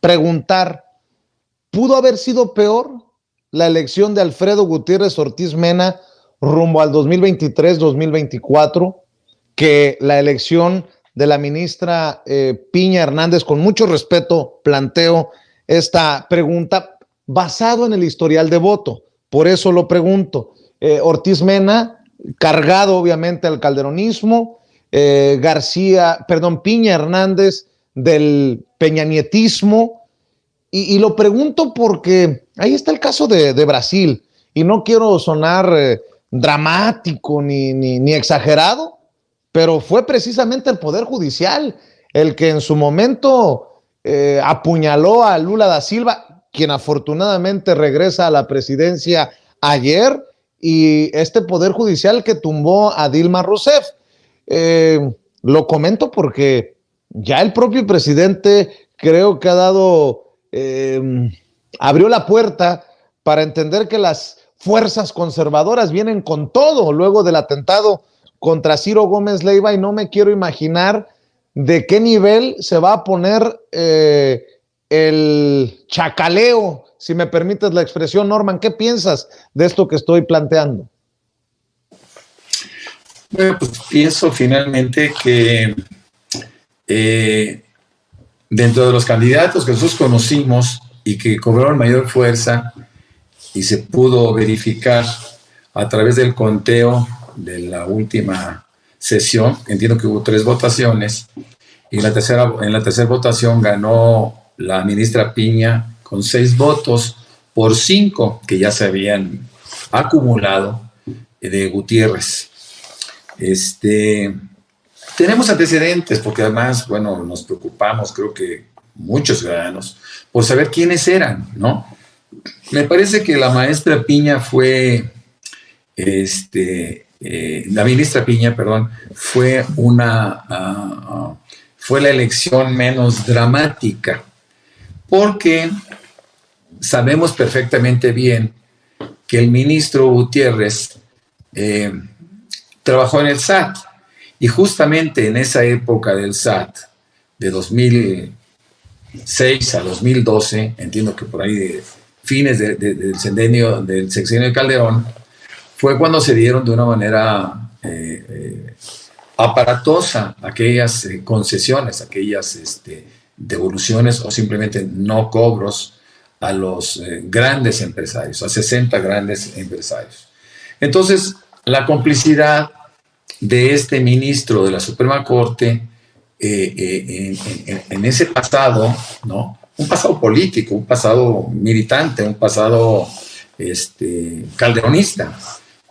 preguntar, ¿pudo haber sido peor la elección de Alfredo Gutiérrez Ortiz Mena rumbo al 2023-2024 que la elección de la ministra Piña Hernández? Con mucho respeto planteo esta pregunta basado en el historial de voto, por eso lo pregunto. Ortiz Mena, cargado obviamente al calderonismo, Piña Hernández del peñanietismo, y lo pregunto porque ahí está el caso de Brasil, y no quiero sonar dramático ni exagerado, pero fue precisamente el Poder Judicial el que en su momento apuñaló a Lula da Silva, quien afortunadamente regresa a la presidencia ayer, y este Poder Judicial que tumbó a Dilma Rousseff. Lo comento porque ya el propio presidente creo que ha dado, abrió la puerta para entender que las fuerzas conservadoras vienen con todo luego del atentado contra Ciro Gómez Leiva, y no me quiero imaginar de qué nivel se va a poner el chacaleo, si me permites la expresión. Norman, ¿qué piensas de esto que estoy planteando? Bueno, pues pienso finalmente que dentro de los candidatos que nosotros conocimos y que cobraron mayor fuerza y se pudo verificar a través del conteo de la última sesión, entiendo que hubo 3 votaciones, y en la tercera votación ganó la ministra Piña con 6 votos por 5 que ya se habían acumulado de Gutiérrez. Tenemos antecedentes, porque además, bueno, nos preocupamos, creo que muchos ciudadanos, por saber quiénes eran, ¿no? Me parece que la maestra Piña fue, la ministra Piña, perdón, fue la elección menos dramática, porque sabemos perfectamente bien que el ministro Gutiérrez trabajó en el SAT, y justamente en esa época del SAT, de 2006 a 2012, entiendo que por ahí de fines del sexenio de Calderón, fue cuando se dieron de una manera aparatosa aquellas concesiones, aquellas devoluciones o simplemente no cobros a los grandes empresarios, a 60 grandes empresarios. Entonces, la complicidad de este ministro de la Suprema Corte en ese pasado, ¿no? Un pasado político, un pasado militante, un pasado calderonista.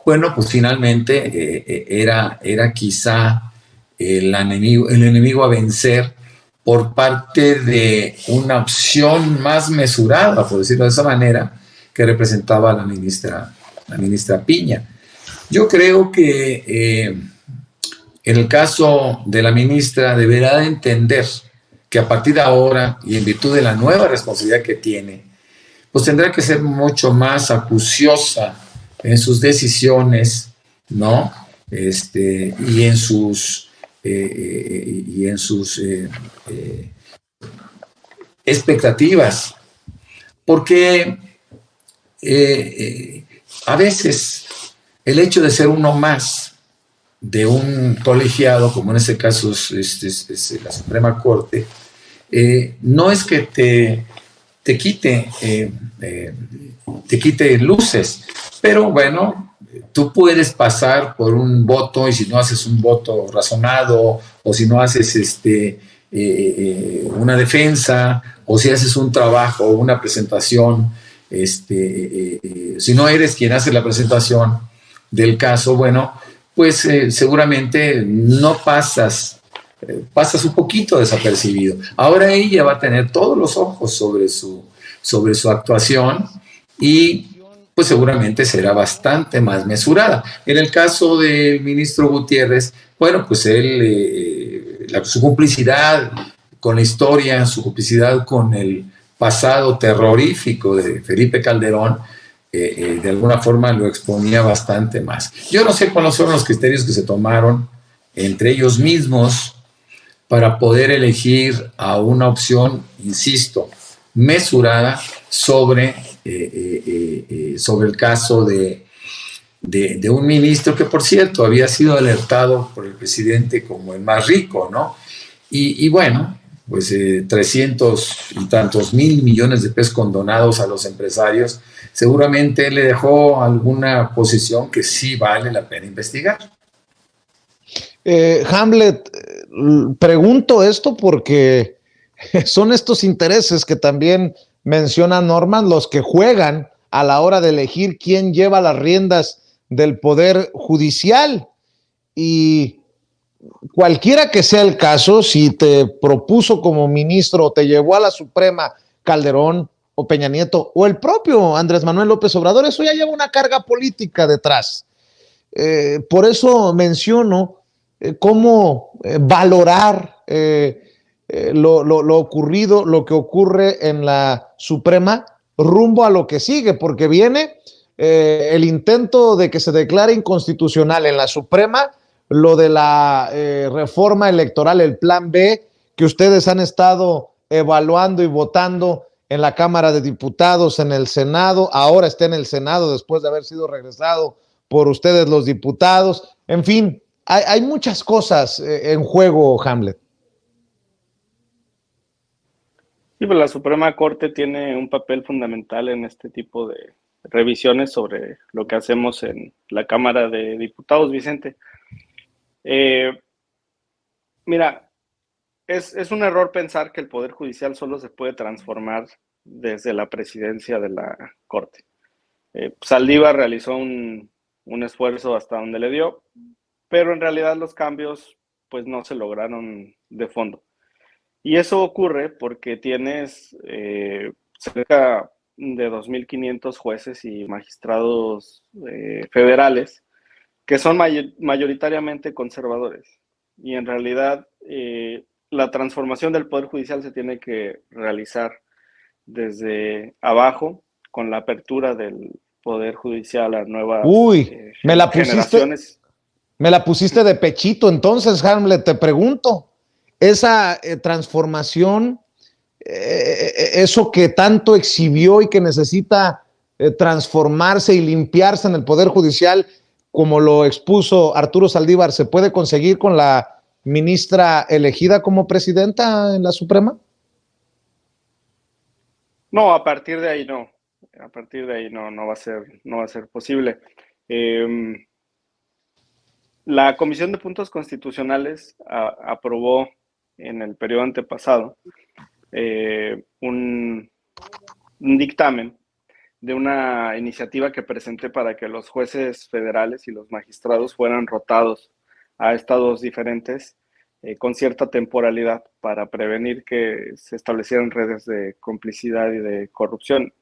Bueno, pues finalmente era quizá el enemigo a vencer por parte de una opción más mesurada, por decirlo de esa manera, que representaba a la ministra Piña. Yo creo que en el caso de la ministra deberá de entender que a partir de ahora y en virtud de la nueva responsabilidad que tiene, pues tendrá que ser mucho más acuciosa en sus decisiones, ¿no? Y en sus expectativas, porque a veces el hecho de ser uno más de un colegiado, como en este caso es la Suprema Corte, no es que te quite luces, pero bueno, tú puedes pasar por un voto, y si no haces un voto razonado, o si no haces una defensa, o si haces un trabajo, una presentación, si no eres quien hace la presentación del caso, bueno, pues seguramente no pasas un poquito desapercibido. Ahora ella va a tener todos los ojos sobre su actuación, y pues seguramente será bastante más mesurada. En el caso del ministro Gutiérrez, bueno, pues él, su complicidad con la historia, su complicidad con el pasado terrorífico de Felipe Calderón, de alguna forma lo exponía bastante más. Yo no sé cuáles fueron los criterios que se tomaron entre ellos mismos para poder elegir a una opción, insisto, mesurada sobre el caso de un ministro que, por cierto, había sido alertado por el presidente como el más rico, ¿no? Y bueno, pues 300 y tantos mil millones de pesos condonados a los empresarios, seguramente le dejó alguna posición que sí vale la pena investigar. Hamlet, pregunto esto porque son estos intereses que también menciona Norman los que juegan a la hora de elegir quién lleva las riendas del Poder Judicial. Y cualquiera que sea el caso, si te propuso como ministro o te llevó a la Suprema Calderón o Peña Nieto o el propio Andrés Manuel López Obrador, eso ya lleva una carga política detrás. Por eso menciono cómo valorar lo ocurrido, lo que ocurre en la Suprema rumbo a lo que sigue, porque viene el intento de que se declare inconstitucional en la Suprema lo de la reforma electoral, el plan B, que ustedes han estado evaluando y votando en la Cámara de Diputados, en el Senado, ahora está en el Senado después de haber sido regresado por ustedes los diputados. En fin, hay muchas cosas en juego, Hamlet. Sí, pues la Suprema Corte tiene un papel fundamental en este tipo de revisiones sobre lo que hacemos en la Cámara de Diputados, Vicente. Mira, es un error pensar que el Poder Judicial solo se puede transformar desde la presidencia de la Corte. Saldívar realizó un esfuerzo hasta donde le dio, pero en realidad los cambios pues no se lograron de fondo. Y eso ocurre porque tienes cerca de 2.500 jueces y magistrados federales que son mayoritariamente conservadores. Y en realidad la transformación del Poder Judicial se tiene que realizar desde abajo, con la apertura del Poder Judicial a nuevas generaciones. Me la pusiste de pechito, entonces, Hamlet, te pregunto, esa transformación, eso que tanto exhibió y que necesita transformarse y limpiarse en el Poder Judicial, como lo expuso Arturo Saldívar, ¿se puede conseguir con la ministra elegida como presidenta en la Suprema? No, a partir de ahí no. A partir de ahí no va a ser posible. La Comisión de Puntos Constitucionales aprobó en el periodo antepasado un dictamen de una iniciativa que presenté para que los jueces federales y los magistrados fueran rotados a estados diferentes con cierta temporalidad para prevenir que se establecieran redes de complicidad y de corrupción.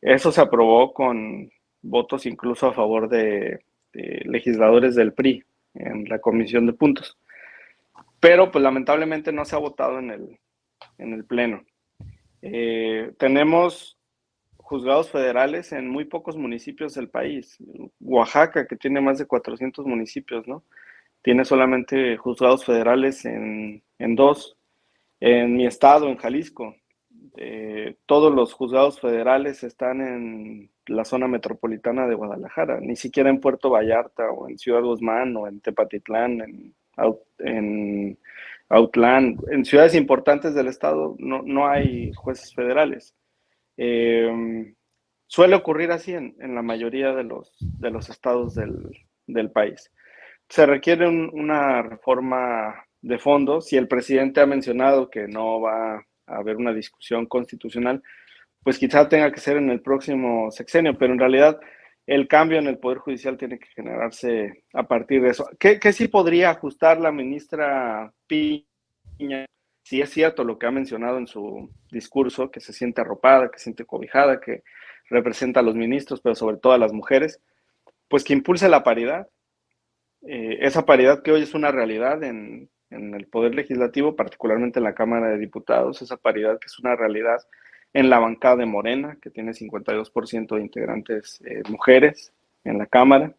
Eso se aprobó con votos incluso a favor de legisladores del PRI en la Comisión de Puntos. Pero pues lamentablemente no se ha votado en el Pleno. Tenemos juzgados federales en muy pocos municipios del país. Oaxaca, que tiene más de 400 municipios, ¿no? Tiene solamente juzgados federales en 2. En mi estado, en Jalisco, todos los juzgados federales están en la zona metropolitana de Guadalajara, ni siquiera en Puerto Vallarta o en Ciudad Guzmán o en Tepatitlán, en Autlán, en ciudades importantes del estado no hay jueces federales. Suele ocurrir así en la mayoría de los estados del país. Se requiere una reforma de fondo. Si el presidente ha mencionado que no va a haber una discusión constitucional, pues quizá tenga que ser en el próximo sexenio, pero en realidad el cambio en el Poder Judicial tiene que generarse a partir de eso. ¿Qué sí podría ajustar la ministra Piña? Si es cierto lo que ha mencionado en su discurso, que se siente arropada, que se siente cobijada, que representa a los ministros, pero sobre todo a las mujeres, pues que impulse la paridad. Esa paridad que hoy es una realidad en el Poder Legislativo, particularmente en la Cámara de Diputados, esa paridad que es una realidad en la bancada de Morena, que tiene 52% de integrantes mujeres en la Cámara,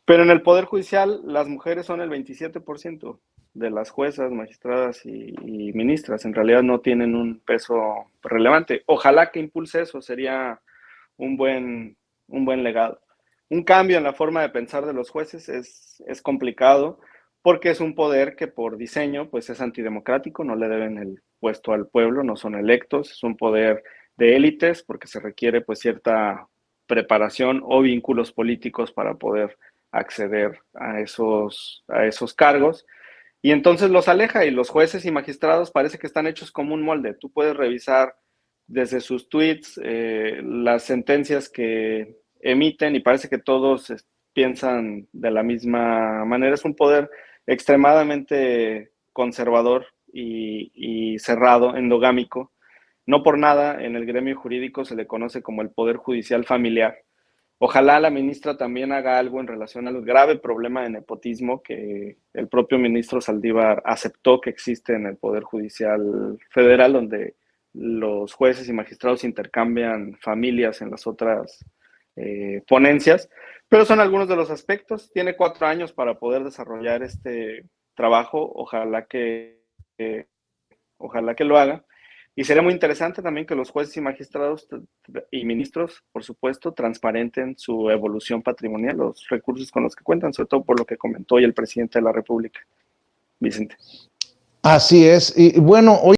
pero en el Poder Judicial las mujeres son el 27%. de las juezas, magistradas y ministras. En realidad no tienen un peso relevante. Ojalá que impulse eso, sería un buen legado. Un cambio en la forma de pensar de los jueces es complicado porque es un poder que por diseño pues es antidemocrático, no le deben el puesto al pueblo, no son electos, es un poder de élites porque se requiere pues cierta preparación o vínculos políticos para poder acceder a esos cargos. Y entonces los aleja, y los jueces y magistrados parece que están hechos como un molde. Tú puedes revisar desde sus tweets las sentencias que emiten y parece que todos piensan de la misma manera. Es un poder extremadamente conservador y cerrado, endogámico. No por nada en el gremio jurídico se le conoce como el poder judicial familiar. Ojalá la ministra también haga algo en relación al grave problema de nepotismo que el propio ministro Saldívar aceptó que existe en el Poder Judicial Federal, donde los jueces y magistrados intercambian familias en las otras ponencias, pero son algunos de los aspectos. Tiene 4 años para poder desarrollar este trabajo, ojalá que lo haga. Y sería muy interesante también que los jueces y magistrados y ministros, por supuesto, transparenten su evolución patrimonial, los recursos con los que cuentan, sobre todo por lo que comentó hoy el presidente de la República, Vicente. Así es. Y bueno, hoy